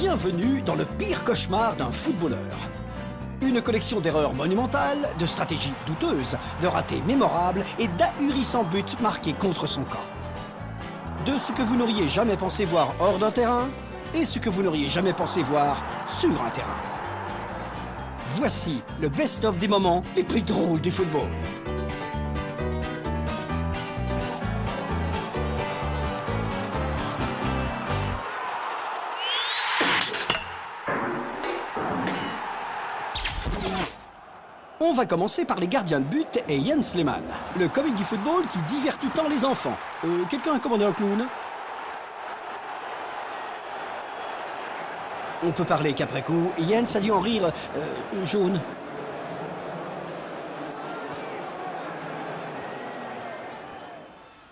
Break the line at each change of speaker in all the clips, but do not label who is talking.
Bienvenue dans le pire cauchemar d'un footballeur. Une collection d'erreurs monumentales, de stratégies douteuses, de ratés mémorables et d'ahurissants buts marqués contre son camp. De ce que vous n'auriez jamais pensé voir hors d'un terrain et ce que vous n'auriez jamais pensé voir sur un terrain. Voici le best-of des moments les plus drôles du football. On va commencer par les gardiens de but et Jens Lehmann, le comique du football qui divertit tant les enfants. Quelqu'un a commandé un clown? On peut parler qu'après coup, Jens a dû en rire jaune.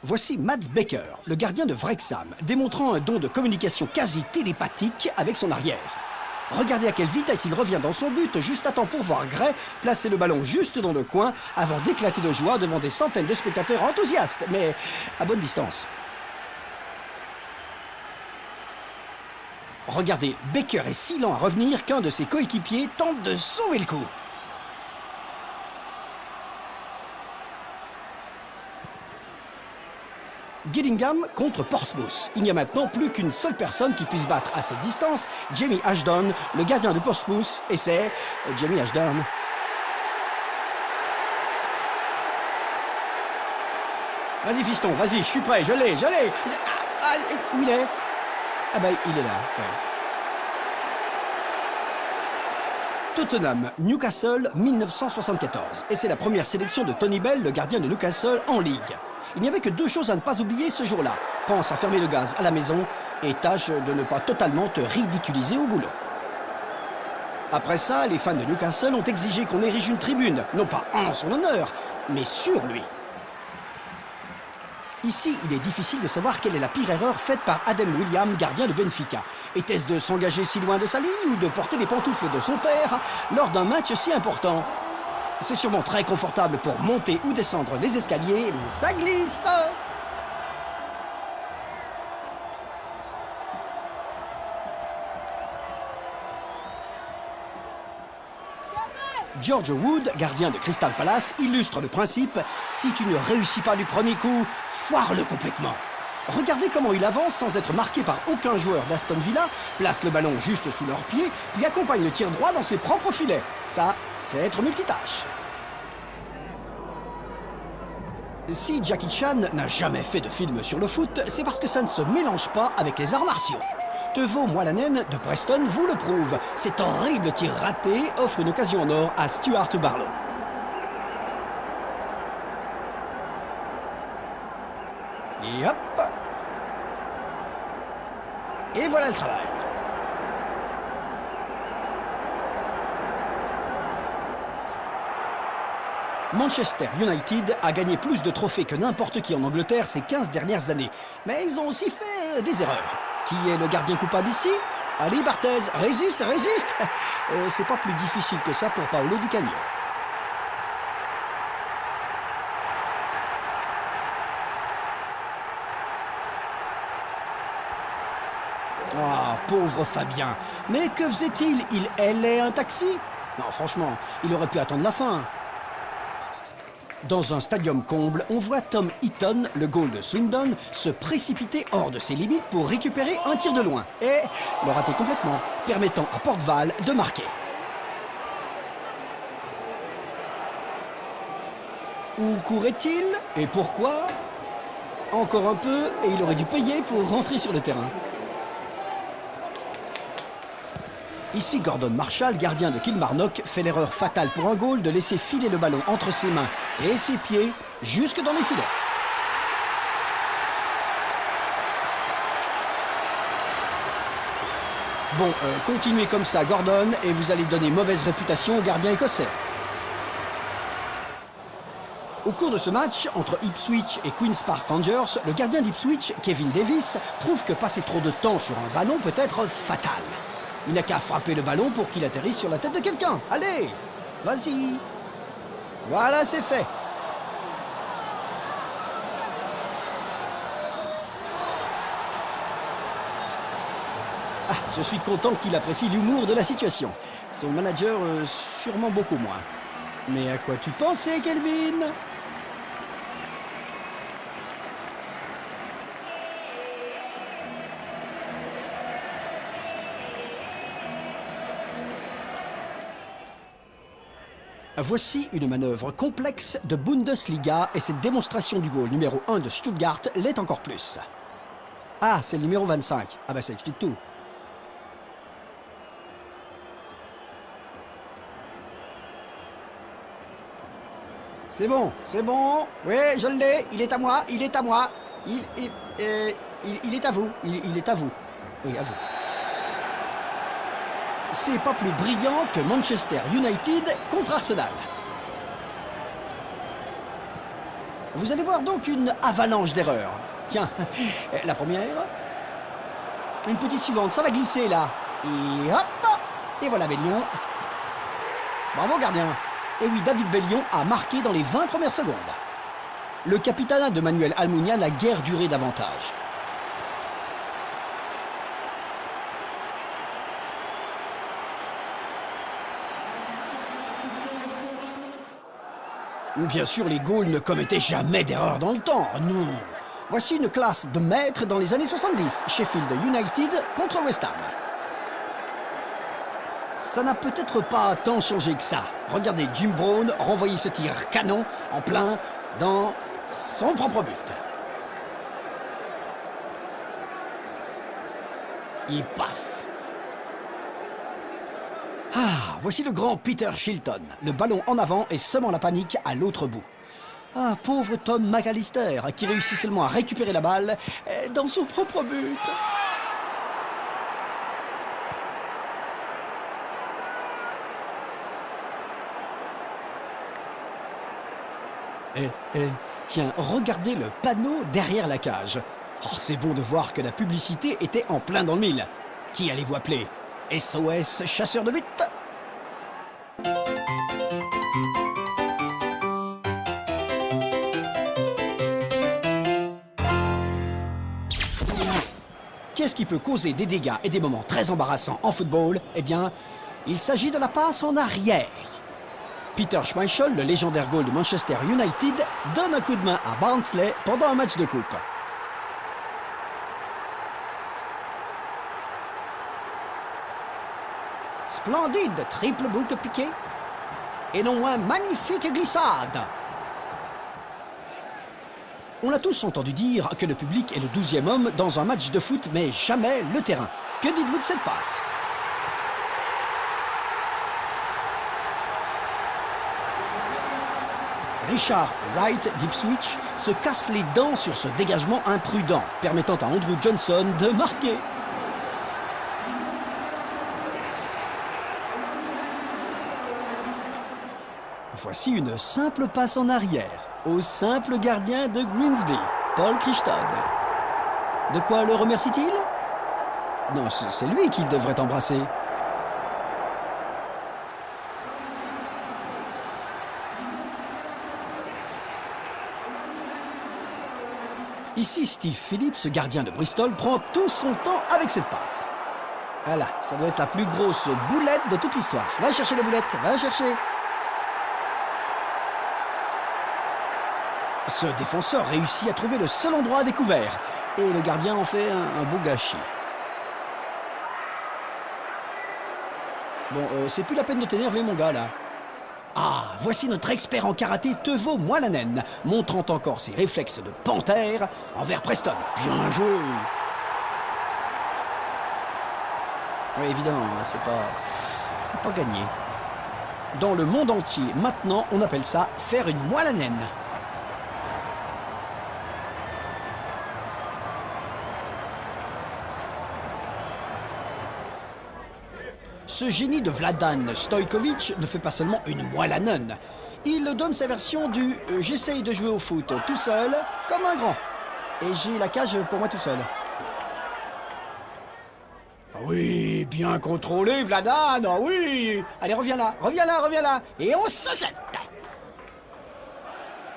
Voici Mads Becker, le gardien de Wrexham, démontrant un don de communication quasi télépathique avec son arrière. Regardez à quelle vitesse il revient dans son but, juste à temps pour voir Gray placer le ballon juste dans le coin avant d'éclater de joie devant des centaines de spectateurs enthousiastes, mais à bonne distance. Regardez, Becker est si lent à revenir qu'un de ses coéquipiers tente de sauver le coup. Gillingham contre Portsmouth. Il n'y a maintenant plus qu'une seule personne qui puisse battre à cette distance, Jamie Ashdown, le gardien de Portsmouth, et c'est Jamie Ashdown. Vas-y fiston, vas-y, je suis prêt, je l'ai. Où il est? Ah bah il est là, ouais. Tottenham, Newcastle, 1974. Et c'est la première sélection de Tony Bell, le gardien de Newcastle, en Ligue. Il n'y avait que deux choses à ne pas oublier ce jour-là. Pense à fermer le gaz à la maison et tâche de ne pas totalement te ridiculiser au boulot. Après ça, les fans de Newcastle ont exigé qu'on érige une tribune, non pas en son honneur, mais sur lui. Ici, il est difficile de savoir quelle est la pire erreur faite par Adam William, gardien de Benfica. Était-ce de s'engager si loin de sa ligne ou de porter les pantoufles de son père lors d'un match si important? C'est sûrement très confortable pour monter ou descendre les escaliers, mais ça glisse. George Wood, gardien de Crystal Palace, illustre le principe « Si tu ne réussis pas du premier coup, foire-le complètement ». Regardez comment il avance sans être marqué par aucun joueur d'Aston Villa, place le ballon juste sous leurs pieds, puis accompagne le tir droit dans ses propres filets. Ça, c'est être multitâche. Si Jackie Chan n'a jamais fait de film sur le foot, c'est parce que ça ne se mélange pas avec les arts martiaux. Teuvo Moalanen de Preston vous le prouve. Cet horrible tir raté offre une occasion en or à Stuart Barlow. Et hop! Et voilà le travail. Manchester United a gagné plus de trophées que n'importe qui en Angleterre ces 15 dernières années. Mais ils ont aussi fait des erreurs. Qui est le gardien coupable ici? Ali Barthez, résiste! C'est pas plus difficile que ça pour Paolo Di Canio. Ah, pauvre Fabien. Mais que faisait-il? Il hélait un taxi? Non, franchement, il aurait pu attendre la fin. Dans un stadium comble, on voit Tom Heaton, le goal de Swindon, se précipiter hors de ses limites pour récupérer un tir de loin. Et le rater complètement, permettant à Port Vale de marquer. Où courait-il? Et pourquoi? Encore un peu, et il aurait dû payer pour rentrer sur le terrain. Ici, Gordon Marshall, gardien de Kilmarnock, fait l'erreur fatale pour un goal de laisser filer le ballon entre ses mains et ses pieds jusque dans les filets. Bon, continuez comme ça, Gordon, et vous allez donner mauvaise réputation au gardien écossais. Au cours de ce match, entre Ipswich et Queen's Park Rangers, le gardien d'Ipswich, Kevin Davis, prouve que passer trop de temps sur un ballon peut être fatal. Il n'a qu'à frapper le ballon pour qu'il atterrisse sur la tête de quelqu'un. Allez, vas-y. Voilà, c'est fait. Ah, je suis content qu'il apprécie l'humour de la situation. Son manager, sûrement beaucoup moins. Mais à quoi tu pensais, Kelvin? Voici une manœuvre complexe de Bundesliga et cette démonstration du goal numéro 1 de Stuttgart l'est encore plus. Ah, c'est le numéro 25. Ah bah ça explique tout. C'est bon, c'est bon. Oui, je l'ai. Il est à moi, il est à moi. Il est à vous. Il est à vous. Oui, à vous. C'est pas plus brillant que Manchester United contre Arsenal. Vous allez voir donc une avalanche d'erreurs. Tiens, la première. Une petite suivante, ça va glisser là. Et hop. Et voilà Bellion. Bravo gardien. Et oui, David Bellion a marqué dans les 20 premières secondes. Le capitanat de Manuel Almunia n'a guère duré davantage. Bien sûr, les Gaules ne commettaient jamais d'erreur dans le temps, non. Voici une classe de maîtres dans les années 70, Sheffield United contre West Ham. Ça n'a peut-être pas tant changé que ça. Regardez Jim Brown renvoyer ce tir canon en plein dans son propre but. Et paf! Ah, voici le grand Peter Shilton. Le ballon en avant et semant la panique à l'autre bout. Ah, pauvre Tom McAllister, qui réussit seulement à récupérer la balle dans son propre but. Tiens, regardez le panneau derrière la cage. Oh, c'est bon de voir que la publicité était en plein dans le mille. Qui allez-vous appeler? SOS chasseur de but? Qu'est-ce qui peut causer des dégâts et des moments très embarrassants en football? Eh bien, il s'agit de la passe en arrière. Peter Schmeichel, le légendaire goal de Manchester United, donne un coup de main à Barnsley pendant un match de coupe. Splendide triple boucle piqué. Et non moins magnifique glissade. On a tous entendu dire que le public est le 12e homme dans un match de foot, mais jamais le terrain. Que dites-vous de cette passe? Richard Wright d'Ipswich se casse les dents sur ce dégagement imprudent, permettant à Andrew Johnson de marquer. Voici une simple passe en arrière au simple gardien de Grimsby, Paul Crichton. De quoi le remercie-t-il? Non, c'est lui qu'il devrait embrasser. Ici, Steve Phillips, gardien de Bristol, prend tout son temps avec cette passe. Voilà, ça doit être la plus grosse boulette de toute l'histoire. Va chercher la boulette, va chercher. Ce défenseur réussit à trouver le seul endroit à découvert. Et le gardien en fait un beau gâchis. Bon, c'est plus la peine de t'énerver, mon gars, là. Ah, voici notre expert en karaté Teuvo Moalanen, montrant encore ses réflexes de panthère envers Preston. Bien joué. Oui, évidemment, c'est pas gagné. Dans le monde entier, maintenant, on appelle ça faire une Moalanen. Ce génie de Vladan Stojkovic ne fait pas seulement une Moalanen. Il donne sa version du « j'essaye de jouer au foot tout seul, comme un grand. Et j'ai la cage pour moi tout seul ». Oui, bien contrôlé, Vladan, oh oui. Allez, reviens là, reviens là, reviens là. Et on se jette.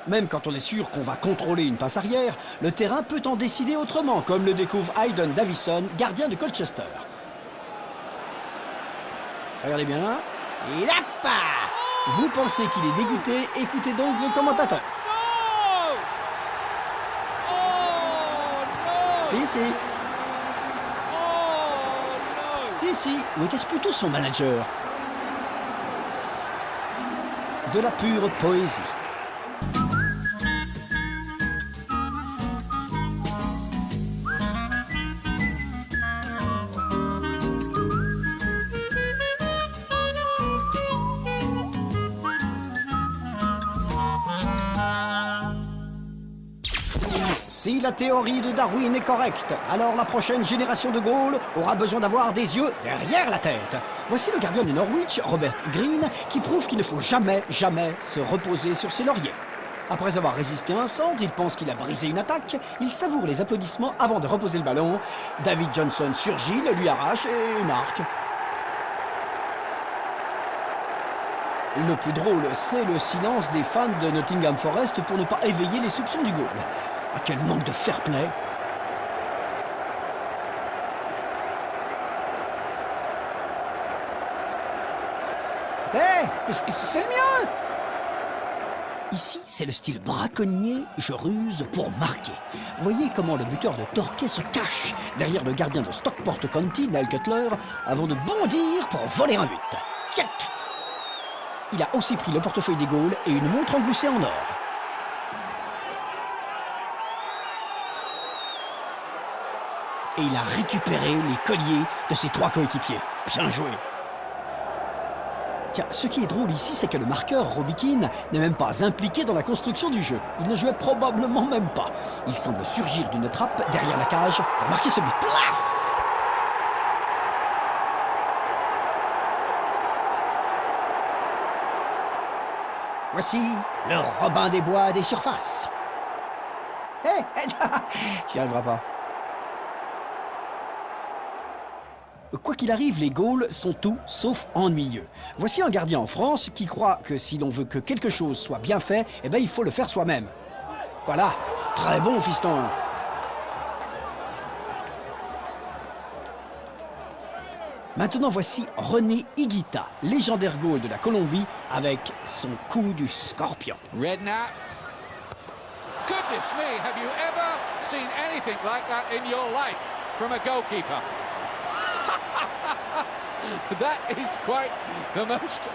Même quand on est sûr qu'on va contrôler une passe arrière, le terrain peut en décider autrement, comme le découvre Hayden Davison, gardien de Colchester. Regardez bien. Et hop! Vous pensez qu'il est dégoûté? Écoutez donc le commentateur. Si, si. Si, si. Ou était-ce plutôt son manager? De la pure poésie. Si la théorie de Darwin est correcte, alors la prochaine génération de Gaules aura besoin d'avoir des yeux derrière la tête. Voici le gardien de Norwich, Robert Greene, qui prouve qu'il ne faut jamais, jamais se reposer sur ses lauriers. Après avoir résisté à un centre, il pense qu'il a brisé une attaque, il savoure les applaudissements avant de reposer le ballon. David Johnson surgit, le lui arrache et marque. Le plus drôle, c'est le silence des fans de Nottingham Forest pour ne pas éveiller les soupçons du goal. Ah, quel manque de fair-play! Hé, c'est le mien! Ici, c'est le style braconnier, je ruse pour marquer. Voyez comment le buteur de Torquay se cache derrière le gardien de Stockport County, Neil Cutler, avant de bondir pour voler un but. Tchac! Il a aussi pris le portefeuille des Gaules et une montre engloussée en or. Et il a récupéré les colliers de ses 3 coéquipiers. Bien joué. Tiens, ce qui est drôle ici, c'est que le marqueur, Robbie Keane, n'est même pas impliqué dans la construction du jeu. Il ne jouait probablement même pas. Il semble surgir d'une trappe derrière la cage pour marquer ce but. Plaf! Voici le Robin des Bois des surfaces. Hé, tu n'y arriveras pas. Quoi qu'il arrive, les Gaules sont tout sauf ennuyeux. Voici un gardien en France qui croit que si l'on veut que quelque chose soit bien fait, eh ben il faut le faire soi-même. Voilà, très bon fiston. Maintenant voici René Higuita, légendaire Gaule de la Colombie, avec son coup du scorpion.
Redknapp. Goodness me, have you ever seen anything like that in your life from a goalkeeper? That is quite the most